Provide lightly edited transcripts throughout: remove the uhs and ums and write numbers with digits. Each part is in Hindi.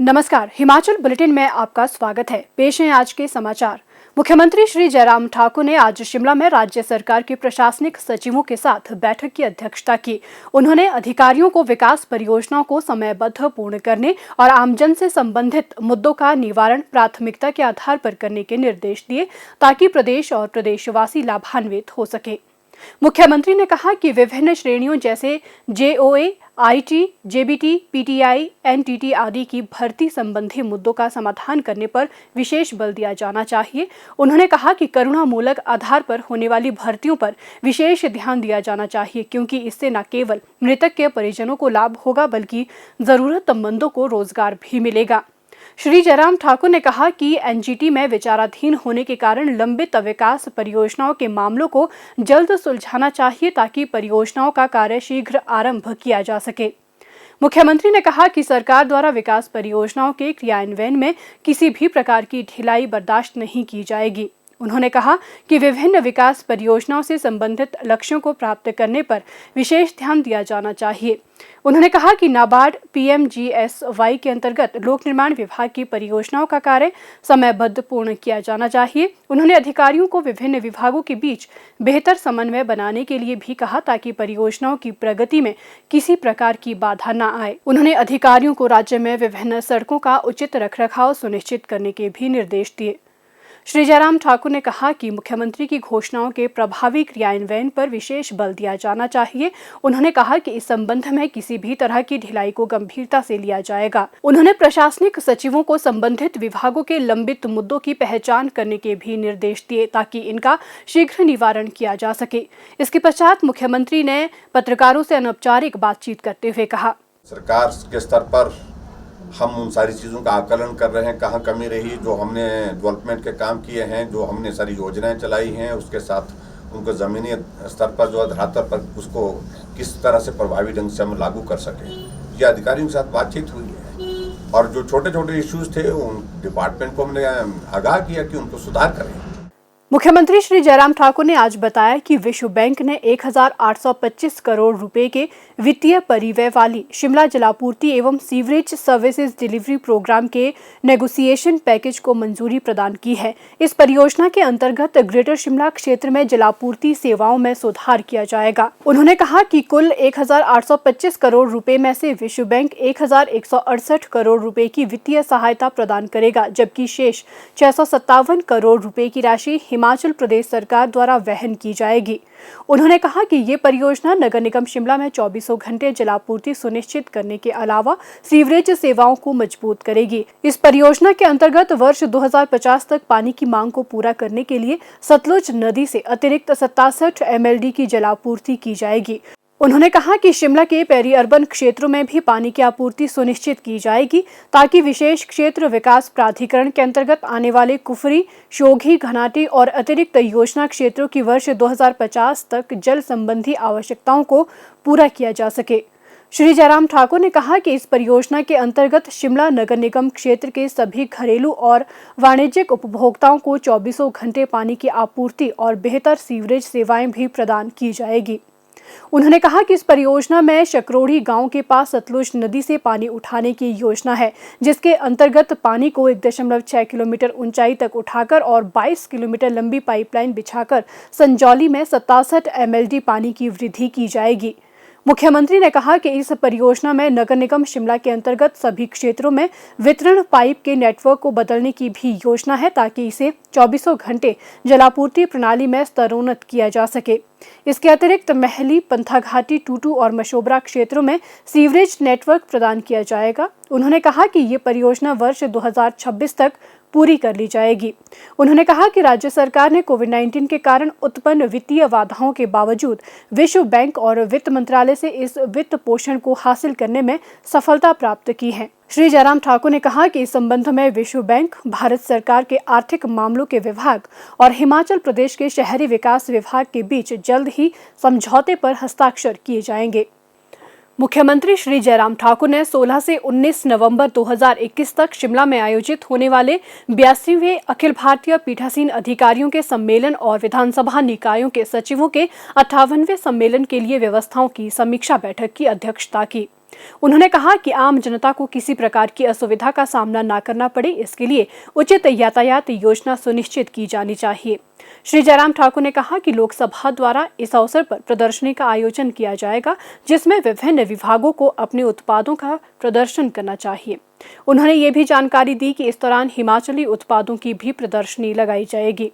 नमस्कार, हिमाचल बुलेटिन में आपका स्वागत है। पेश हैं आज के समाचार। मुख्यमंत्री श्री जयराम ठाकुर ने आज शिमला में राज्य सरकार के प्रशासनिक सचिवों के साथ बैठक की अध्यक्षता की। उन्होंने अधिकारियों को विकास परियोजनाओं को समयबद्ध पूर्ण करने और आमजन से संबंधित मुद्दों का निवारण प्राथमिकता के आधार पर करने के निर्देश दिए ताकि प्रदेश और प्रदेशवासी लाभान्वित हो सके। मुख्यमंत्री ने कहा कि विभिन्न श्रेणियों जैसे JOA, IT, JBT, PTI, NTT आदि की भर्ती संबंधी मुद्दों का समाधान करने पर विशेष बल दिया जाना चाहिए। उन्होंने कहा कि करुणामूलक आधार पर होने वाली भर्तियों पर विशेष ध्यान दिया जाना चाहिए, क्योंकि इससे न केवल मृतक के परिजनों को लाभ होगा बल्कि जरूरतमंदों को रोजगार भी मिलेगा। श्री जयराम ठाकुर ने कहा कि एनजीटी में विचाराधीन होने के कारण लंबित विकास परियोजनाओं के मामलों को जल्द सुलझाना चाहिए ताकि परियोजनाओं का कार्य शीघ्र आरंभ किया जा सके। मुख्यमंत्री ने कहा कि सरकार द्वारा विकास परियोजनाओं के क्रियान्वयन में किसी भी प्रकार की ढिलाई बर्दाश्त नहीं की जाएगी। उन्होंने कहा कि विभिन्न विकास परियोजनाओं से संबंधित लक्ष्यों को प्राप्त करने पर विशेष ध्यान दिया जाना चाहिए। उन्होंने कहा कि नाबार्ड पीएमजीएसवाई के अंतर्गत लोक निर्माण विभाग की परियोजनाओं का कार्य समयबद्ध पूर्ण किया जाना चाहिए। उन्होंने अधिकारियों को विभिन्न विभागों के बीच बेहतर समन्वय बनाने के लिए भी कहा ताकि परियोजनाओं की प्रगति में किसी प्रकार की बाधा न आए। उन्होंने अधिकारियों को राज्य में विभिन्न सड़कों का उचित रखरखाव सुनिश्चित करने के भी निर्देश दिए। श्री जयराम ठाकुर ने कहा कि मुख्यमंत्री की घोषणाओं के प्रभावी क्रियान्वयन पर विशेष बल दिया जाना चाहिए। उन्होंने कहा कि इस संबंध में किसी भी तरह की ढिलाई को गंभीरता से लिया जाएगा। उन्होंने प्रशासनिक सचिवों को संबंधित विभागों के लंबित मुद्दों की पहचान करने के भी निर्देश दिए ताकि इनका शीघ्र निवारण किया जा सके। इसके पश्चात मुख्यमंत्री ने पत्रकारों से अनौपचारिक बातचीत करते हुए कहा, सरकार के स्तर पर हम उन सारी चीज़ों का आकलन कर रहे हैं, कहाँ कमी रही, जो हमने डेवलपमेंट के काम किए हैं, जो हमने सारी योजनाएं चलाई हैं, उसके साथ उनको ज़मीनी स्तर पर जो धरातल पर उसको किस तरह से प्रभावी ढंग से हम लागू कर सकें। ये अधिकारियों के साथ बातचीत हुई है और जो छोटे छोटे इश्यूज थे उन डिपार्टमेंट को हमने आगाह किया कि उनको सुधार करें। मुख्यमंत्री श्री जयराम ठाकुर ने आज बताया कि विश्व बैंक ने 1825 करोड़ रुपए के वित्तीय परिव्यय वाली शिमला जलापूर्ति एवं सीवरेज सर्विसेज डिलीवरी प्रोग्राम के नेगोशिएशन पैकेज को मंजूरी प्रदान की है। इस परियोजना के अंतर्गत ग्रेटर शिमला क्षेत्र में जलापूर्ति सेवाओं में सुधार किया जाएगा। उन्होंने कहा कि कुल 1825 करोड़ रुपए में से विश्व बैंक 1168 करोड़ रुपए की वित्तीय सहायता प्रदान करेगा, जबकि शेष 657 करोड़ रुपए की राशि हिमाचल प्रदेश सरकार द्वारा वहन की जाएगी। उन्होंने कहा कि ये परियोजना नगर निगम शिमला में 24 घंटे जलापूर्ति सुनिश्चित करने के अलावा सीवरेज सेवाओं को मजबूत करेगी। इस परियोजना के अंतर्गत वर्ष 2050 तक पानी की मांग को पूरा करने के लिए सतलुज नदी से अतिरिक्त 67 MLD की जलापूर्ति की जाएगी। उन्होंने कहा कि शिमला के पेरी अर्बन क्षेत्रों में भी पानी की आपूर्ति सुनिश्चित की जाएगी ताकि विशेष क्षेत्र विकास प्राधिकरण के अंतर्गत आने वाले कुफरी, शोघी, घनाटी और अतिरिक्त योजना क्षेत्रों की वर्ष 2050 तक जल संबंधी आवश्यकताओं को पूरा किया जा सके। श्री जयराम ठाकुर ने कहा कि इस परियोजना के अंतर्गत शिमला नगर निगम क्षेत्र के सभी घरेलू और वाणिज्यिक उपभोक्ताओं को 24 घंटे पानी की आपूर्ति और बेहतर सीवरेज सेवाएं भी प्रदान की जाएगी। उन्होंने कहा कि इस परियोजना में शकरोड़ी गांव के पास सतलुज नदी से पानी उठाने की योजना है, जिसके अंतर्गत पानी को 1.6 किलोमीटर ऊंचाई तक उठाकर और 22 किलोमीटर लंबी पाइपलाइन बिछाकर संजौली में 67 MLD पानी की वृद्धि की जाएगी। मुख्यमंत्री ने कहा कि इस परियोजना में नगर निगम शिमला के अंतर्गत सभी क्षेत्रों में वितरण पाइप के नेटवर्क को बदलने की भी योजना है ताकि इसे 24 घंटे जलापूर्ति प्रणाली में स्तरोन्नत किया जा सके। इसके अतिरिक्त महली, पंथाघाटी, टूटू और मशोबरा क्षेत्रों में सीवरेज नेटवर्क प्रदान किया जाएगा। उन्होंने कहा कि ये परियोजना वर्ष 2026 तक पूरी कर ली जाएगी। उन्होंने कहा कि राज्य सरकार ने कोविड-19 के कारण उत्पन्न वित्तीय बाधाओं के बावजूद विश्व बैंक और वित्त मंत्रालय से इस वित्त पोषण को हासिल करने में सफलता प्राप्त की है। श्री जयराम ठाकुर ने कहा कि इस संबंध में विश्व बैंक, भारत सरकार के आर्थिक मामलों के विभाग और हिमाचल प्रदेश के शहरी विकास विभाग के बीच जल्द ही समझौते पर हस्ताक्षर किए जाएंगे। मुख्यमंत्री श्री जयराम ठाकुर ने 16 से 19 नवंबर 2021 तक शिमला में आयोजित होने वाले 82वें अखिल भारतीय पीठासीन अधिकारियों के सम्मेलन और विधानसभा निकायों के सचिवों के 58वें सम्मेलन के लिए व्यवस्थाओं की समीक्षा बैठक की अध्यक्षता की। उन्होंने कहा कि आम जनता को किसी प्रकार की असुविधा का सामना न करना पड़े, इसके लिए उचित यातायात योजना सुनिश्चित की जानी चाहिए। श्री जयराम ठाकुर ने कहा कि लोकसभा द्वारा इस अवसर पर प्रदर्शनी का आयोजन किया जाएगा, जिसमें विभिन्न विभागों को अपने उत्पादों का प्रदर्शन करना चाहिए। उन्होंने ये भी जानकारी दी कि इस दौरान हिमाचली उत्पादों की भी प्रदर्शनी लगाई जाएगी।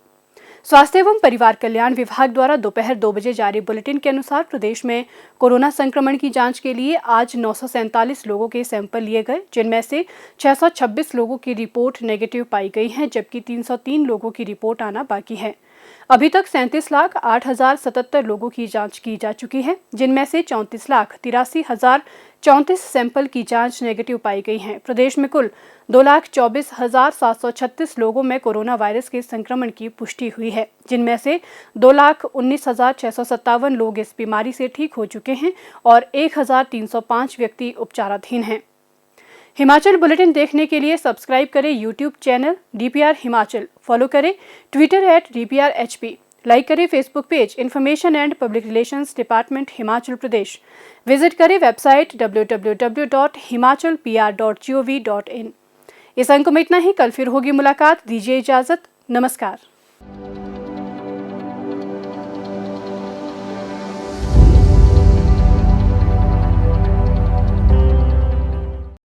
स्वास्थ्य एवं परिवार कल्याण विभाग द्वारा दोपहर 2 बजे जारी बुलेटिन के अनुसार प्रदेश में कोरोना संक्रमण की जांच के लिए आज 947 लोगों के सैंपल लिए गए, जिनमें से 626 लोगों की रिपोर्ट नेगेटिव पाई गई है, जबकि 303 लोगों की रिपोर्ट आना बाकी है। अभी तक 37,08,077 लोगों की जांच की जा चुकी है, जिनमें से 34,83,034 सैंपल की जांच नेगेटिव पाई गई है। प्रदेश में कुल 2,24,736 लोगों में कोरोना वायरस के संक्रमण की पुष्टि हुई है, जिनमें से 2,19,657 लोग इस बीमारी से ठीक हो चुके हैं और 1,305 व्यक्ति उपचाराधीन हैं। हिमाचल बुलेटिन देखने के लिए सब्सक्राइब करें YouTube channel DPR Himachal, follow करें ट्विटर @DPRHP, लाइक करें Facebook page information and public relations department Himachal Pradesh, visit करें वेबसाइट www.himachalpr.gov.in। इस अंक में इतना ही। कल फिर होगी मुलाकात, दीजिए इजाजत, नमस्कार।